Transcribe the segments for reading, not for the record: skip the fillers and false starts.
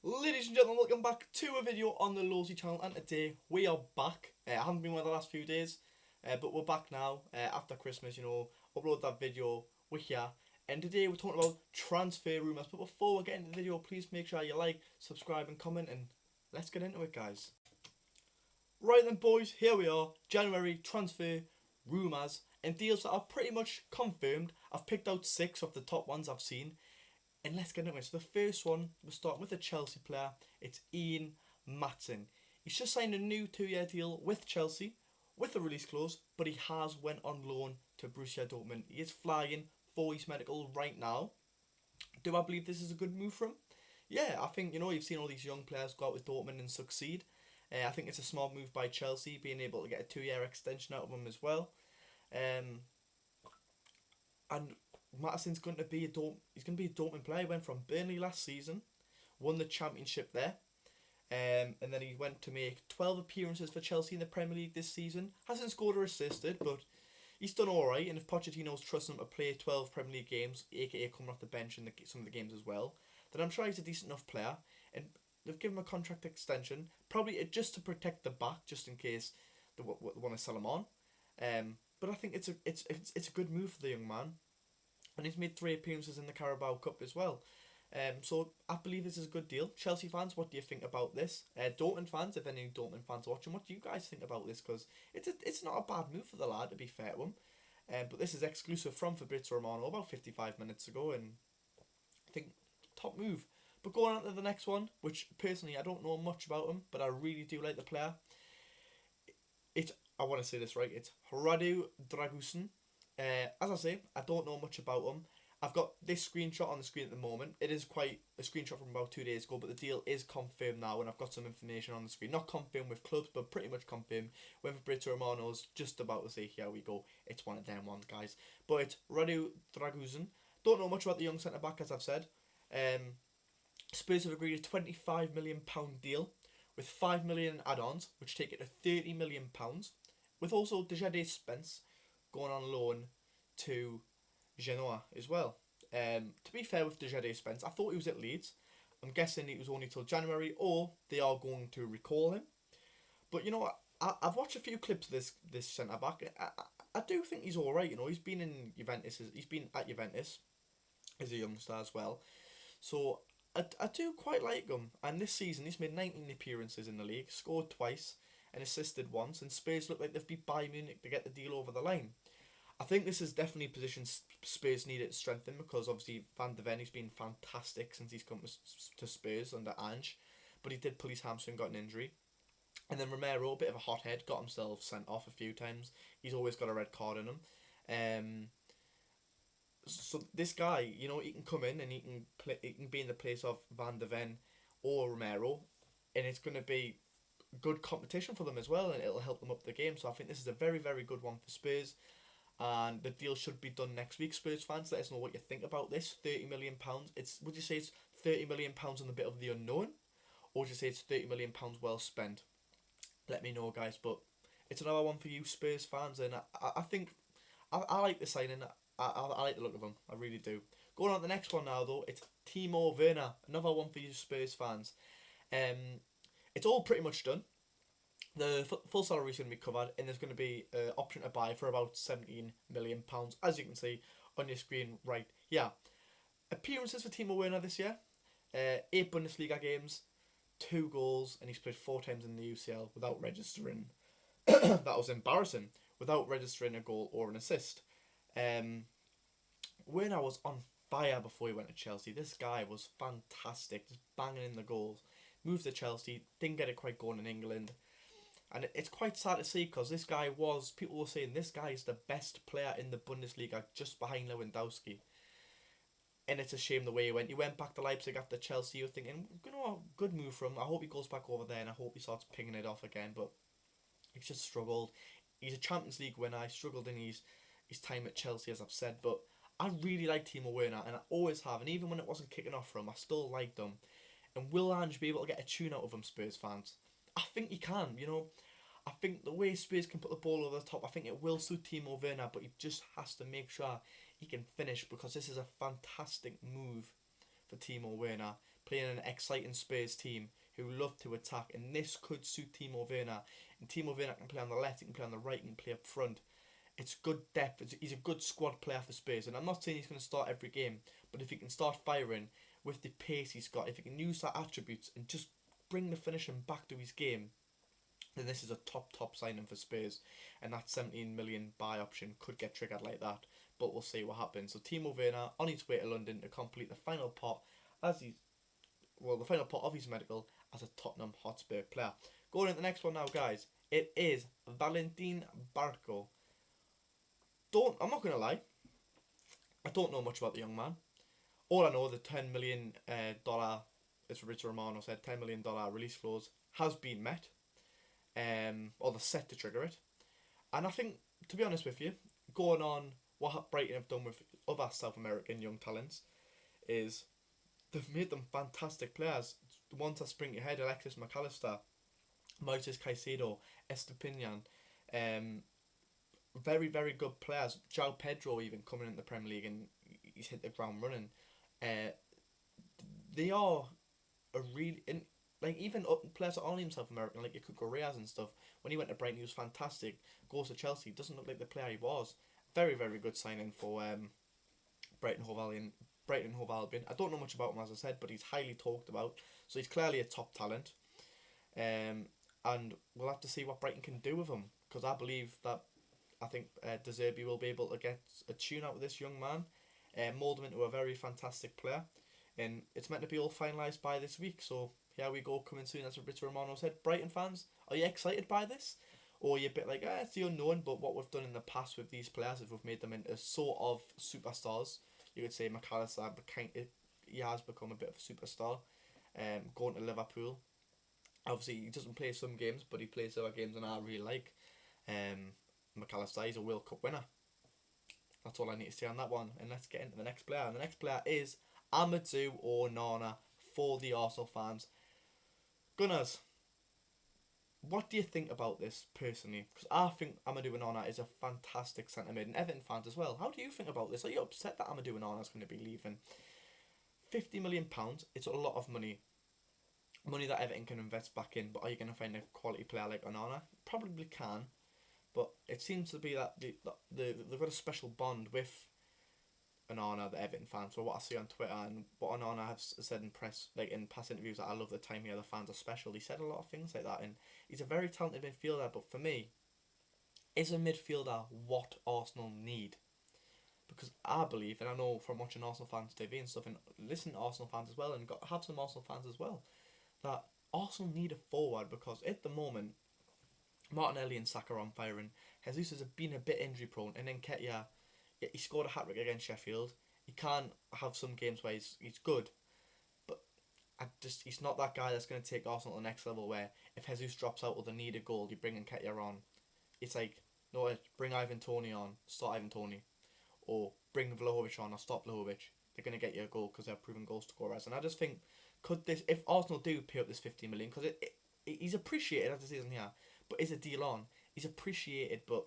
Ladies and gentlemen, welcome back to a video on the Lowsey channel, and today we are back. I haven't been one of the last few days, but we're back now after Christmas, upload that video, we're here. And today we're talking about transfer rumours, but before we get into the video, please make sure you like, subscribe and comment, and let's get into it, guys. Right then, boys, here we are, January transfer rumours and deals that are pretty much confirmed. I've picked out 6 of the top ones I've seen. And let's get into it. So the first one, we're starting with a Chelsea player. It's Ian Mattinson. He's just signed a new 2-year deal with Chelsea with a release clause, but he has went on loan to Borussia Dortmund. He is flying for his medical right now. Do I believe this is a good move for him? Yeah, I think, you've seen all these young players go out with Dortmund and succeed. I think it's a smart move by Chelsea, being able to get a 2-year extension out of him as well. And Mattison's going to be he's going to be a Dortmund player. He went from Burnley last season, won the championship there, and then he went to make 12 appearances for Chelsea in the Premier League this season. Hasn't scored or assisted, but he's done all right. And if Pochettino's trusting him to play 12 Premier League games, aka coming off the bench in some of the games as well, then I'm sure he's a decent enough player. And they've given him a contract extension, probably just to protect the back, just in case they want to sell him on. But I think it's a good move for the young man. And he's made 3 appearances in the Carabao Cup as well. So I believe this is a good deal. Chelsea fans, what do you think about this? Dortmund fans, if any Dortmund fans are watching, what do you guys think about this? Because it's not a bad move for the lad, to be fair to him. But this is exclusive from Fabrizio Romano about 55 minutes ago, and I think top move. But going on to the next one, which personally I don't know much about him, but I really do like the player. I want to say this right. It's Ruud Dreisig. As I say, I don't know much about him. I've got this screenshot on the screen at the moment. It is quite a screenshot from about 2 days ago, but the deal is confirmed now, and I've got some information on the screen. Not confirmed with clubs, but pretty much confirmed when Fabrizio Romano's just about to say, here we go, it's one of them ones, guys. But it's Ruud Dreisig. Don't know much about the young centre-back, as I've said. Spurs have agreed a £25 million deal with $5 million add-ons, which take it to £30 million, with also Spence going on loan to Genoa as well. To be fair with Spence, I thought he was at Leeds. I'm guessing it was only till January, or they are going to recall him. But you know what? I've watched a few clips of this centre back. I do think he's all right. He's been in Juventus. He's been at Juventus as a youngster as well. So I do quite like him. And this season he's made 19 appearances in the league, scored twice and assisted once. And Spurs look like they've beat Bayern Munich to get the deal over the line. I think this is definitely a position Spurs needed to strengthen, because obviously Van de Ven's been fantastic since he's come to Spurs under Ange, but he did pull his hamstring, got an injury. And then Romero, a bit of a hothead, got himself sent off a few times. He's always got a red card in him. So this guy, he can come in and he can be in the place of Van de Ven or Romero, and it's going to be good competition for them as well, and it'll help them up the game. So I think this is a very, very good one for Spurs. And the deal should be done next week. Spurs fans, let us know what you think about this. £30 million. Would you say it's £30 million on the bit of the unknown, or would you say it's £30 million well spent? Let me know, guys. But it's another one for you Spurs fans, and I think I like the signing. I like the look of him. I really do. Going on to the next one now, though, it's Timo Werner. Another one for you Spurs fans. It's all pretty much done. The full salary is going to be covered, and there's going to be an option to buy for about £17 million, as you can see on your screen right here. Appearances for Timo Werner this year: 8 Bundesliga games, 2 goals, and he's played 4 times in the UCL without registering. That was embarrassing. Without registering a goal or an assist. Werner was on fire before he went to Chelsea. This guy was fantastic, just banging in the goals. Moved to Chelsea, didn't get it quite going in England. And it's quite sad to see, because this guy people were saying this guy is the best player in the Bundesliga, just behind Lewandowski. And it's a shame the way he went. He went back to Leipzig after Chelsea. You're thinking, good move for him. I hope he goes back over there, and I hope he starts pinging it off again. But he's just struggled. He's a Champions League winner. He struggled in his time at Chelsea, as I've said. But I really like Timo Werner, and I always have. And even when it wasn't kicking off for him, I still liked him. And will Ange be able to get a tune out of him, Spurs fans? I think he can, I think the way Spurs can put the ball over the top, I think it will suit Timo Werner, but he just has to make sure he can finish, because this is a fantastic move for Timo Werner. playing an exciting Spurs team who love to attack, and this could suit Timo Werner. And Timo Werner can play on the left, he can play on the right, he can play up front. It's good depth. He's a good squad player for Spurs, and I'm not saying he's going to start every game, but if he can start firing with the pace he's got, if he can use that attributes and just bring the finishing back to his game, then this is a top signing for Spurs, and that 17 million buy option could get triggered like that. But we'll see what happens. So Timo Werner on his way to London to complete the final part the final part of his medical as a Tottenham Hotspur player. Going into the next one now, guys. It is Valentine Barco. I'm not gonna lie, I don't know much about the young man. All I know, the $10 million as Richard Romano said, $10 million release clause has been met, or they're set to trigger it. And I think, to be honest with you, going on what Brighton have done with other South American young talents is they've made them fantastic players. The ones that spring ahead: Alexis McAllister, Moises Caicedo, Estepinian, very, very good players. João Pedro even coming into the Premier League, and he's hit the ground running. They are a really, like, even players that aren't even South American, like Cuco Reyes and stuff. When he went to Brighton, he was fantastic. Goes to Chelsea, doesn't look like the player he was. Very, very good signing for Brighton Hove Albion. I don't know much about him, as I said, but he's highly talked about. So he's clearly a top talent. And we'll have to see what Brighton can do with him, because I think De Zerbi will be able to get a tune out of this young man, mould him into a very fantastic player, and it's meant to be all finalised by this week. So here we go, coming soon, as Fabrizio Romano said. Brighton fans, are you excited by this? Or are you a bit like, it's the unknown? But what we've done in the past with these players is we've made them into sort of superstars. You could say McAllister, he has become a bit of a superstar, going to Liverpool. Obviously, he doesn't play some games, but he plays other games, and I really like. McAllister is a World Cup winner. That's all I need to say on that one. And let's get into the next player. And the next player is Amadu Onana for the Arsenal fans. Gunners, what do you think about this personally? Because I think Amadu Onana is a fantastic centre mid, and Everton fans as well. How do you think about this? Are you upset that Amadu Onana is going to be leaving? £50 million, it's a lot of money. Money that Everton can invest back in, but are you going to find a quality player like Onana? Probably can, but it seems to be that they've got a special bond with Onana, the Everton fans. So what I see on Twitter and what Onana has said in press, like in past interviews, that I love the time here, the fans are special. He said a lot of things like that, and he's a very talented midfielder. But for me, is a midfielder what Arsenal need? Because I believe, and I know from watching Arsenal fans TV and stuff, and listening to Arsenal fans as well, and have some Arsenal fans as well, that Arsenal need a forward, because at the moment, Martinelli and Saka are on firing. Jesus has been a bit injury prone, and then Nketiah, he scored a hat-trick against Sheffield. He can't have some games where he's good, but he's not that guy that's going to take Arsenal to the next level, where if Jesus drops out or they need a goal, you bring Nketiah on. It's like, no, bring Ivan Toney on, start Ivan Toney, or bring Vlahovic on or stop Vlahovic. They're going to get you a goal because they're proven goal scorers. And I just think, if Arsenal do pay up this 50 million, because he's appreciated as the season here, but is a deal on, he's appreciated, but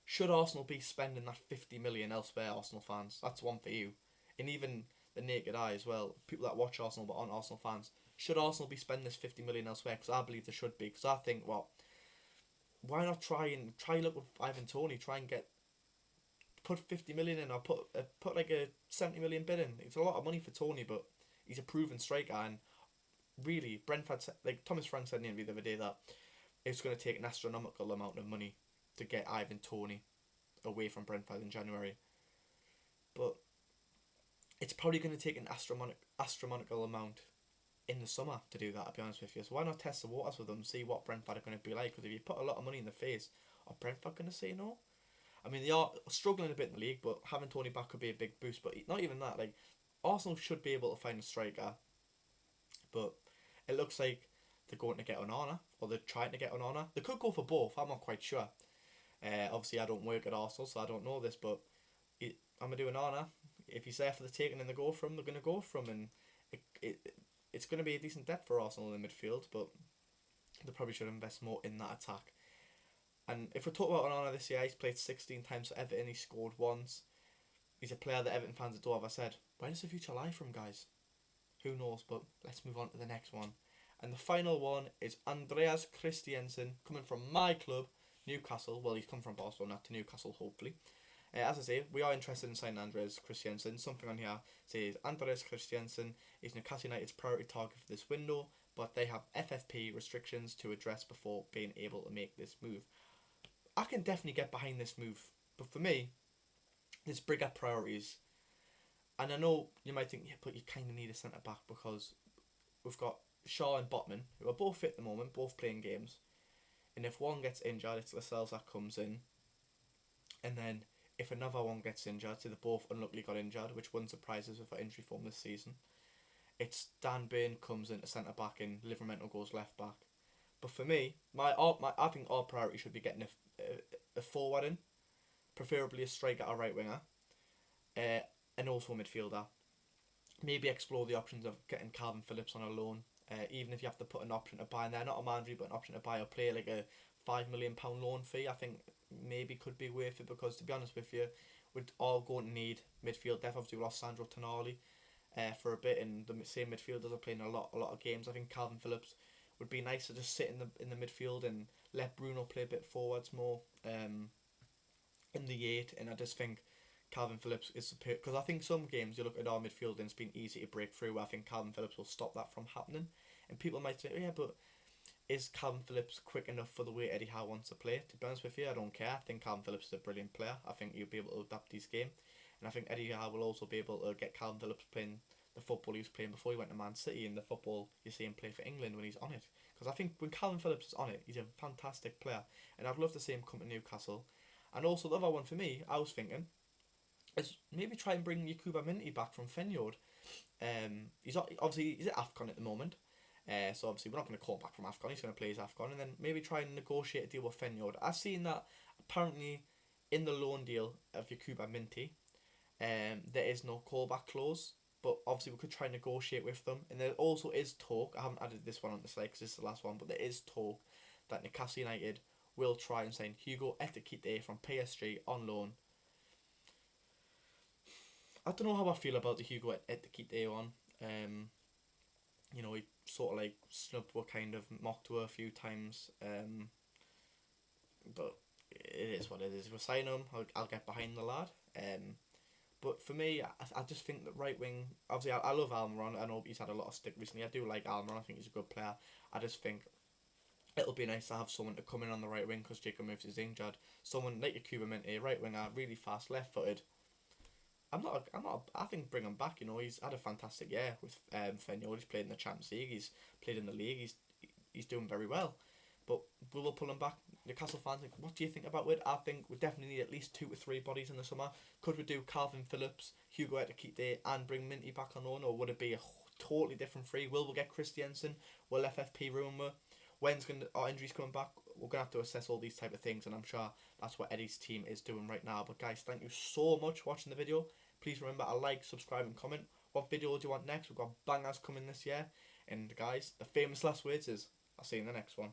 should Arsenal be spending that 50 million elsewhere, Arsenal fans? That's one for you. And even the naked eye as well, people that watch Arsenal but aren't Arsenal fans, should Arsenal be spending this 50 million elsewhere? Because I believe they should be. Because I think, well, why not try look with Ivan Toney, put 50 million in, or put like a 70 million bid in. It's a lot of money for Toney, but he's a proven striker, and really, Brentford, like Thomas Frank said in the interview the other day, that it's going to take an astronomical amount of money to get Ivan Toney away from Brentford in January. But it's probably going to take an astronomical amount in the summer to do that, to be honest with you. So why not test the waters with them, see what Brentford are going to be like? Because if you put a lot of money in the face, are Brentford going to say no? I mean, they are struggling a bit in the league, but having Toney back could be a big boost. But not even that. Like, Arsenal should be able to find a striker, but it looks like they're going to get Onana, or they're trying to get Onana. They could go for both. I'm not quite sure. Obviously, I don't work at Arsenal, so I don't know this, but Amadu Onana, if he's there for the taking and they go from, they're going to go from, and it's going to be a decent depth for Arsenal in the midfield, but they probably should invest more in that attack. And if we talk about Onana this year, he's played 16 times for Everton, he scored once. He's a player that Everton fans adore, as I said. Where does the future lie from, guys? Who knows? But let's move on to the next one. And the final one is Andreas Christiansen, coming from my club, Newcastle. Well, he's come from Barcelona to Newcastle, hopefully. As I say, we are interested in signing Andreas Christiansen. Something on here says Andreas Christiansen is Newcastle United's priority target for this window, but they have FFP restrictions to address before being able to make this move. I can definitely get behind this move, but for me, there's bigger priorities. And I know you might think, yeah, but you kind of need a centre back because we've got Shaw and Botman, who are both fit at the moment, both playing games. And if one gets injured, it's Lascelles that comes in. And then if another one gets injured, so they both unluckily got injured, which wouldn't surprise us with our injury form this season. It's Dan Burn comes into centre back and Livramento goes left back. But for me, I think our priority should be getting a forward in, preferably a striker or right winger, and also a midfielder. Maybe explore the options of getting Calvin Phillips on a loan, even if you have to put an option to buy in there, not a Mandry, but an option to buy or play like a £5 million loan fee. I think maybe could be worth it because, to be honest with you, we're all going to need midfield depth. Obviously, we lost Sandro Tonali for a bit, and the same midfielders are playing a lot of games. I think Calvin Phillips would be nice to just sit in the midfield and let Bruno play a bit forwards more in the 8. And I just think Calvin Phillips is because I think some games you look at our midfield and it's been easy to break through. I think Calvin Phillips will stop that from happening. And people might say, oh, yeah, but is Calvin Phillips quick enough for the way Eddie Howe wants to play? To be honest with you, I don't care. I think Calvin Phillips is a brilliant player. I think he'll be able to adapt his game. And I think Eddie Howe will also be able to get Calvin Phillips playing the football he was playing before he went to Man City and the football you see him play for England when he's on it. Because I think when Calvin Phillips is on it, he's a fantastic player. And I'd love to see him come to Newcastle. And also the other one for me, I was thinking, is maybe try and bring Yakuba Minty back from Feyenoord. He's at AFCON at the moment. So obviously we're not going to call him back from AFCON. He's going to play his AFCON. And then maybe try and negotiate a deal with Feyenoord. I've seen that apparently in the loan deal of Yakuba Minty, there is no callback clause. But obviously we could try and negotiate with them. And there also is talk, I haven't added this one on the slide because this is the last one, but there is talk that Newcastle United will try and sign Hugo Ekitike from PSG on loan. I don't know how I feel about the Hugo Ekitike one. He sort of like snubbed or kind of mocked to her a few times. But it is what it is. If we sign him, I'll get behind the lad. But for me, I just think that right wing, obviously I love Almiron. I know he's had a lot of stick recently. I do like Almiron. I think he's a good player. I just think it'll be nice to have someone to come in on the right wing because Jacob Murphy is injured. Someone like Yakuba Minty, right winger, really fast, left footed. I think bring him back. He's had a fantastic year with Feyenoord. He's played in the Champions League. He's played in the league. He's doing very well. But we will pull him back. Newcastle fans, what do you think about it? I think we definitely need at least 2 to 3 bodies in the summer. Could we do Calvin Phillips, Hugo Ekitike, and bring Minty back on loan, or would it be a totally different three? Will we get Christiansen? Will FFP rumour? When's our injuries coming back? We're gonna have to assess all these type of things, and I'm sure that's what Eddie's team is doing right now. But guys, thank you so much for watching the video. Please remember to like, subscribe, and comment. What video do you want next? We've got bangers coming this year. And guys, the famous last words is, I'll see you in the next one.